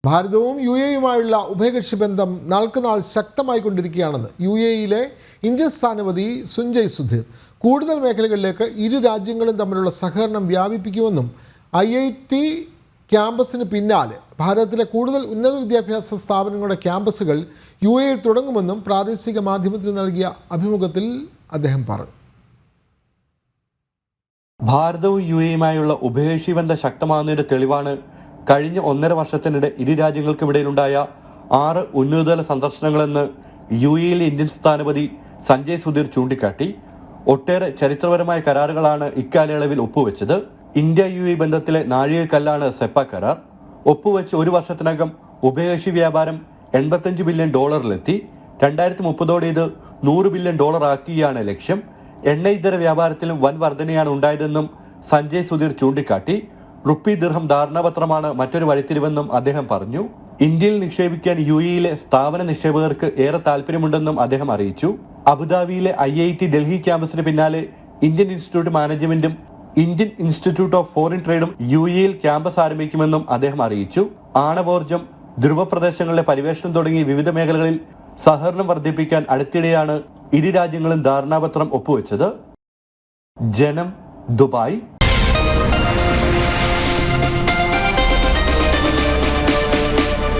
ഭാരതവും U എയുമായുള്ള ഉഭയകക്ഷി ബന്ധം നാൾക്കുനാൾ ശക്തമായിക്കൊണ്ടിരിക്കുകയാണെന്ന് യു എയിലെ ഇന്ത്യൻ സ്ഥാനപതി സുഞ്ജയ് സുധീർ കൂടുതൽ മേഖലകളിലേക്ക് ഇരു രാജ്യങ്ങളും തമ്മിലുള്ള സഹകരണം വ്യാപിപ്പിക്കുമെന്നും IIT ക്യാമ്പസിന് പിന്നാലെ ഭാരതത്തിലെ കൂടുതൽ ഉന്നത വിദ്യാഭ്യാസ സ്ഥാപനങ്ങളുടെ ക്യാമ്പസുകൾ യു എയിൽ തുടങ്ങുമെന്നും പ്രാദേശിക മാധ്യമത്തിന് നൽകിയ അഭിമുഖത്തിൽ അദ്ദേഹം പറഞ്ഞു. ഭാരതവും യു എയുമായുള്ള ഉഭയകക്ഷി ബന്ധം ശക്തമാകുന്നതിന്റെ തെളിവാണ് കഴിഞ്ഞ 1.5 വർഷത്തിനിടെ ഇരു രാജ്യങ്ങൾക്കിടയിലുണ്ടായ 6 ഉന്നതതല സന്ദർശനങ്ങളെന്ന് യു എയിലെ ഇന്ത്യൻ സ്ഥാനപതി സഞ്ജയ് സുധീർ ചൂണ്ടിക്കാട്ടി. ഒട്ടേറെ ചരിത്രപരമായ കരാറുകളാണ് ഇക്കാലയളവിൽ ഒപ്പുവെച്ചത്. ഇന്ത്യ യു എ ബന്ധത്തിലെ നാഴികക്കല്ലാണ് സെപ്പ കരാർ. ഒപ്പുവെച്ച് 1 വർഷത്തിനകം ഉഭയകക്ഷി വ്യാപാരം $85 ബില്യൺ എത്തി. 2030 ഇത് $100 ബില്യൺ ആക്കുകയാണ് ലക്ഷ്യം. എണ്ണ ഇതര വ്യാപാരത്തിലും വൻ വർധനയാണ് ഉണ്ടായതെന്നും സഞ്ജയ് സുധീർ ചൂണ്ടിക്കാട്ടി. റുപ്പി ദിർഹം ധാരണാപത്രമാണ് മറ്റൊരു വഴിത്തിരിവെന്നും അദ്ദേഹം പറഞ്ഞു. ഇന്ത്യയിൽ നിക്ഷേപിക്കാൻ യു എയിലെ സ്ഥാപന നിക്ഷേപകർക്ക് ഏറെ താല്പര്യമുണ്ടെന്നും അദ്ദേഹം അറിയിച്ചു. അബുദാബിയിലെ IIT ഡൽഹി ക്യാമ്പസിന് പിന്നാലെ ഇന്ത്യൻ ഇൻസ്റ്റിറ്റ്യൂട്ട് മാനേജ്മെന്റും ഇന്ത്യൻ ഇൻസ്റ്റിറ്റ്യൂട്ട് ഓഫ് ഫോറിൻ ട്രേഡും യു എയിൽ ക്യാമ്പസ് ആരംഭിക്കുമെന്നും അദ്ദേഹം അറിയിച്ചു. ആണവോർജം, ധ്രുവപ്രദേശങ്ങളിലെ പരിവേഷണം തുടങ്ങി വിവിധ മേഖലകളിൽ സഹകരണം വർദ്ധിപ്പിക്കാൻ അടുത്തിടെയാണ് ഇരു രാജ്യങ്ങളും ധാരണാപത്രം ഒപ്പുവെച്ചത്. ജനം, ദുബായ്.